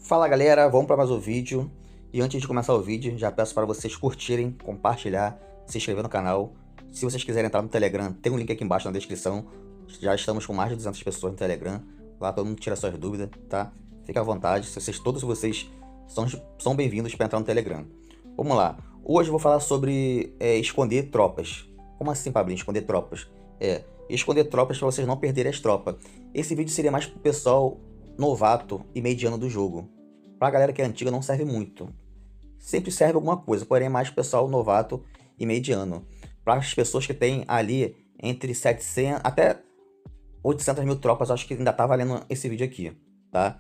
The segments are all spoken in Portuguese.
Fala galera, vamos para mais um vídeo. E antes de começar o vídeo, já peço para vocês curtirem, compartilhar, se inscrever no canal. Se vocês quiserem entrar no Telegram, tem um link aqui embaixo na descrição. Já estamos com mais de 200 pessoas no Telegram. Lá todo mundo tira suas dúvidas, tá? Fica à vontade, todos vocês são bem-vindos para entrar no Telegram. Vamos lá. Hoje eu vou falar sobre esconder tropas. Como assim, Pablinho, esconder tropas? Esconder tropas para vocês não perderem as tropas. Esse vídeo seria mais pro pessoal novato e mediano do jogo. Pra galera que é antiga não serve muito. Sempre serve alguma coisa, porém é mais pro pessoal novato e mediano. Para as pessoas que têm ali entre 700 até 800 mil tropas, acho que ainda tá valendo esse vídeo aqui, tá?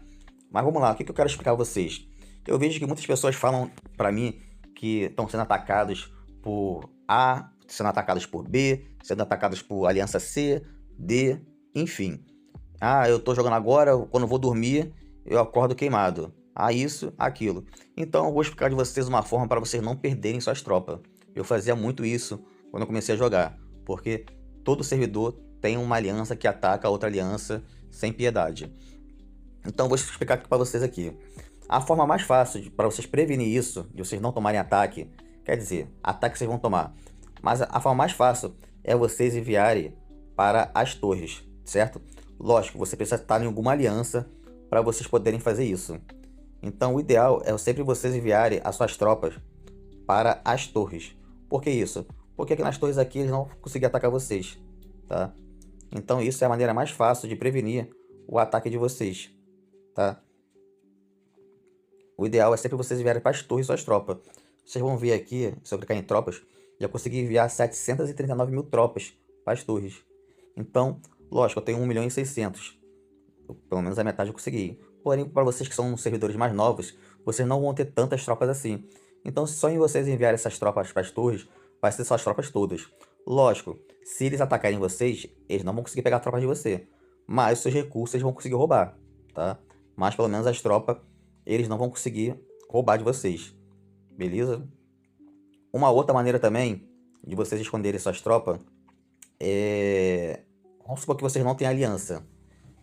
Mas vamos lá, o que eu quero explicar a vocês? Eu vejo que muitas pessoas falam pra mim que estão sendo atacados por A, sendo atacados por B, sendo atacados por Aliança C, D, enfim. Ah, eu tô jogando agora, quando eu vou dormir, eu acordo queimado. Ah, isso, aquilo. Então eu vou explicar de vocês uma forma para vocês não perderem suas tropas. Eu fazia muito isso quando eu comecei a jogar, porque todo servidor tem uma aliança que ataca a outra aliança sem piedade. Então eu vou explicar aqui para vocês aqui. A forma mais fácil para vocês prevenir isso, de vocês não tomarem ataque, quer dizer, ataque vocês vão tomar, mas a forma mais fácil é vocês enviarem para as torres, certo? Lógico, você precisa estar em alguma aliança para vocês poderem fazer isso. Então o ideal é sempre vocês enviarem as suas tropas para as torres. Por que isso? Porque aqui nas torres aqui eles não vão conseguir atacar vocês, tá? Então isso é a maneira mais fácil de prevenir o ataque de vocês, tá? O ideal é sempre vocês enviarem para as torres suas tropas. Vocês vão ver aqui, se eu clicar em tropas, já consegui enviar 739 mil tropas para as torres. Então, lógico, eu tenho 1 milhão e 600. Pelo menos a metade eu consegui. Porém, para vocês que são servidores mais novos, vocês não vão ter tantas tropas assim. Então, só em vocês enviarem essas tropas para as torres, vai ser só as tropas todas. Lógico, se eles atacarem vocês, eles não vão conseguir pegar a tropa de você. Mas os seus recursos eles vão conseguir roubar, tá? Mas pelo menos as tropas, eles não vão conseguir roubar de vocês. Beleza? Uma outra maneira também de vocês esconderem suas tropas é... Vamos supor que vocês não têm aliança.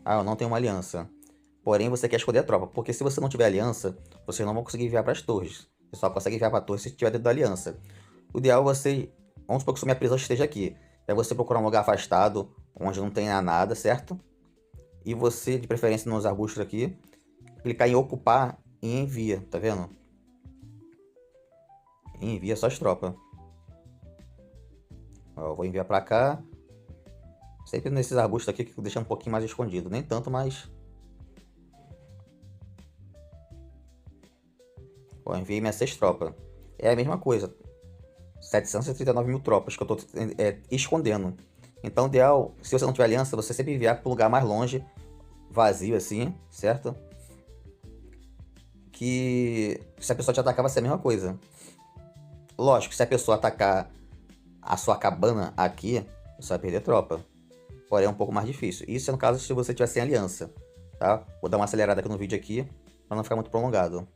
Ah, eu não tenho uma aliança. Porém, você quer esconder a tropa. Porque se você não tiver aliança, vocês não vão conseguir enviar para as torres. Você só consegue enviar para a torre se tiver dentro da aliança. O ideal é você... Vamos supor que minha prisão esteja aqui. É você procurar um lugar afastado, onde não tenha nada, certo? E você, de preferência nos arbustos aqui, clicar em ocupar e envia, tá vendo? E envia suas tropas. Ó, eu vou enviar para cá. Sempre nesses arbustos aqui que deixa um pouquinho mais escondido. Nem tanto, mas... Ó, enviei minhas 6 tropas. É a mesma coisa. 739 mil tropas que eu tô escondendo. Então o ideal, se você não tiver aliança, você sempre enviar para um lugar mais longe, vazio assim, certo? Que se a pessoa te atacar vai ser a mesma coisa. Lógico, se a pessoa atacar a sua cabana aqui, você vai perder tropa. Porém é um pouco mais difícil. Isso é no caso se você tiver sem aliança, tá? Vou dar uma acelerada aqui no vídeo aqui, para não ficar muito prolongado.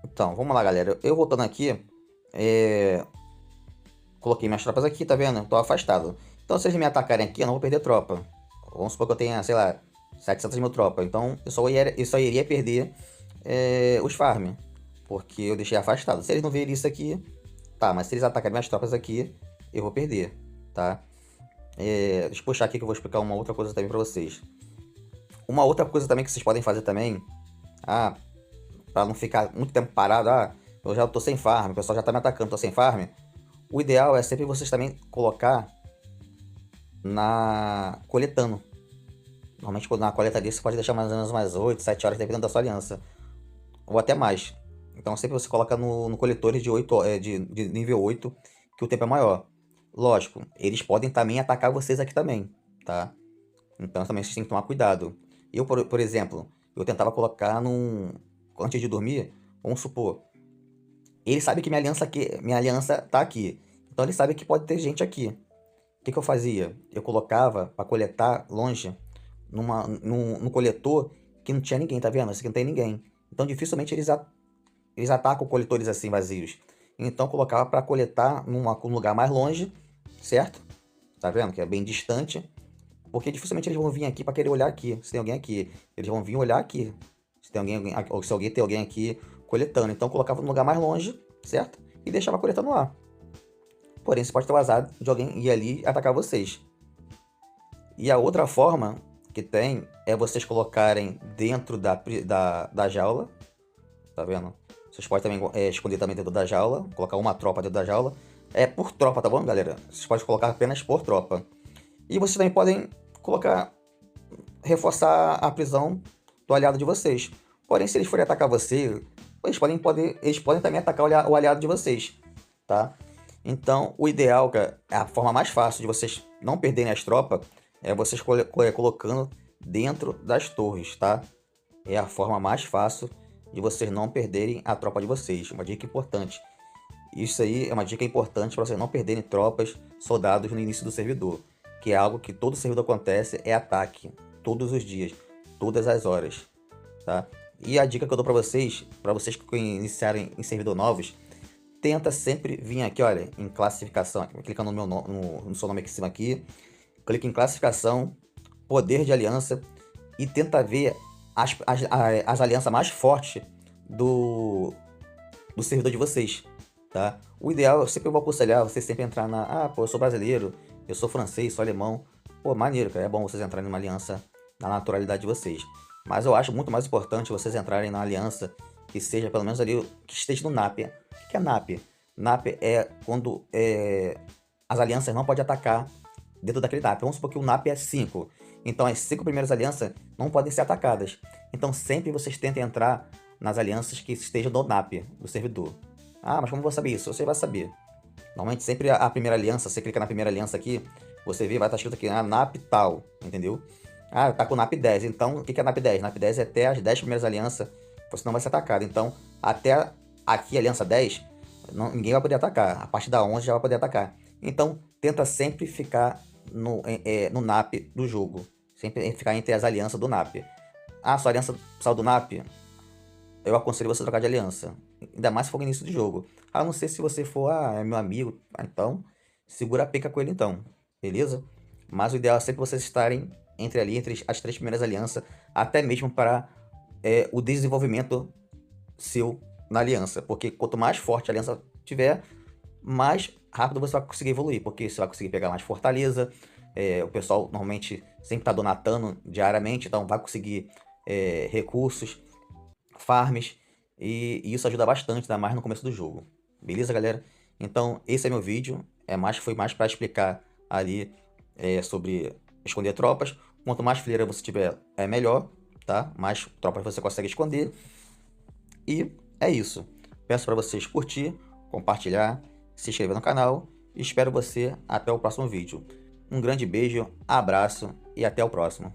Então, vamos lá, galera. Eu voltando aqui, coloquei minhas tropas aqui, tá vendo? Tô afastado. Então, se eles me atacarem aqui, eu não vou perder tropa. Vamos supor que eu tenha, sei lá, 700 mil tropas. Então, eu só iria perder os farm, porque eu deixei afastado. Se eles não verem isso aqui, tá. Mas se eles atacarem minhas tropas aqui, eu vou perder, tá? Deixa eu puxar aqui que eu vou explicar uma outra coisa também pra vocês. Uma outra coisa também que vocês podem fazer também, pra não ficar muito tempo parado, eu já tô sem farm, o pessoal já tá me atacando, tô sem farm. O ideal é sempre vocês também colocar coletando. Normalmente na coletaria você pode deixar mais ou menos umas 8, 7 horas dependendo da sua aliança. Ou até mais. Então sempre você coloca no coletores de nível 8, que o tempo é maior. Lógico, eles podem também atacar vocês aqui também, tá? Então também vocês têm que tomar cuidado. Eu, por exemplo, eu tentava colocar antes de dormir, vamos supor, ele sabe que minha aliança tá aqui. Então ele sabe que pode ter gente aqui. O que eu fazia? Eu colocava para coletar longe, num coletor que não tinha ninguém, tá vendo? Esse aqui não tem ninguém. Então dificilmente eles atacam coletores assim vazios. Então eu colocava para coletar num lugar mais longe, certo? Tá vendo? Que é bem distante. Porque dificilmente eles vão vir aqui para querer olhar aqui, se tem alguém aqui. Eles vão vir olhar aqui. ou se alguém tem alguém aqui coletando. Então colocava no lugar mais longe, certo? E deixava coletando lá. Porém, você pode ter o azar de alguém ir ali e atacar vocês. E a outra forma que tem é vocês colocarem dentro da jaula. Tá vendo? Vocês podem também esconder também dentro da jaula. Colocar uma tropa dentro da jaula. É por tropa, tá bom, galera? Vocês podem colocar apenas por tropa. E vocês também podem reforçar a prisão do aliado de vocês. Porém, se eles forem atacar você, eles podem também atacar o aliado de vocês, tá? Então, o ideal, cara, a forma mais fácil de vocês não perderem as tropas é vocês colocando dentro das torres, tá? É a forma mais fácil de vocês não perderem a tropa de vocês. Uma dica importante. Isso aí é uma dica importante para vocês não perderem tropas, soldados no início do servidor. Que é algo que todo servidor acontece, é ataque. Todos os dias, todas as horas, tá? E a dica que eu dou para vocês que iniciarem em servidor novos, tenta sempre vir aqui, olha, em classificação, clica no seu nome aqui em cima aqui, clica em classificação, poder de aliança e tenta ver as alianças mais fortes do servidor de vocês, tá? O ideal, eu sempre vou aconselhar você sempre entrar pô, eu sou brasileiro, eu sou francês, sou alemão, pô, maneiro, cara, é bom vocês entrarem numa aliança na naturalidade de vocês. Mas eu acho muito mais importante vocês entrarem na aliança que seja pelo menos ali, que esteja no NAP. O que é NAP? NAP é quando as alianças não podem atacar dentro daquele NAP. Vamos supor que o NAP é 5. Então as 5 primeiras alianças não podem ser atacadas. Então sempre vocês tentem entrar nas alianças que estejam no NAP do servidor. Ah, mas como eu vou saber isso? Você vai saber. Normalmente sempre a primeira aliança, você clica na primeira aliança aqui, você vê, vai estar escrito aqui, NAP tal, entendeu? Ah, tá com o NAP 10. Então, o que é NAP 10? NAP 10 é até as 10 primeiras alianças, você não vai ser atacado. Então, até aqui, aliança 10, ninguém vai poder atacar. A partir da 11 já vai poder atacar. Então, tenta sempre ficar no NAP do jogo. Sempre ficar entre as alianças do NAP. Ah, sua aliança saiu do NAP? Eu aconselho você a trocar de aliança. Ainda mais se for no início de jogo. A não ser se você for, é meu amigo. Então, segura a pica com ele então. Beleza? Mas o ideal é sempre vocês estarem entre as 3 primeiras alianças. Até mesmo para o desenvolvimento seu na aliança. Porque quanto mais forte a aliança tiver, mais rápido você vai conseguir evoluir. Porque você vai conseguir pegar mais fortaleza. O pessoal normalmente sempre está donatando diariamente. Então vai conseguir recursos, farms. E isso ajuda bastante, ainda mais no começo do jogo. Beleza, galera? Então esse é meu vídeo. Foi mais para explicar ali sobre esconder tropas. Quanto mais fileira você tiver, é melhor, tá? Mais tropas você consegue esconder. E é isso. Peço para vocês curtir, compartilhar, se inscrever no canal. E espero você até o próximo vídeo. Um grande beijo, abraço e até o próximo.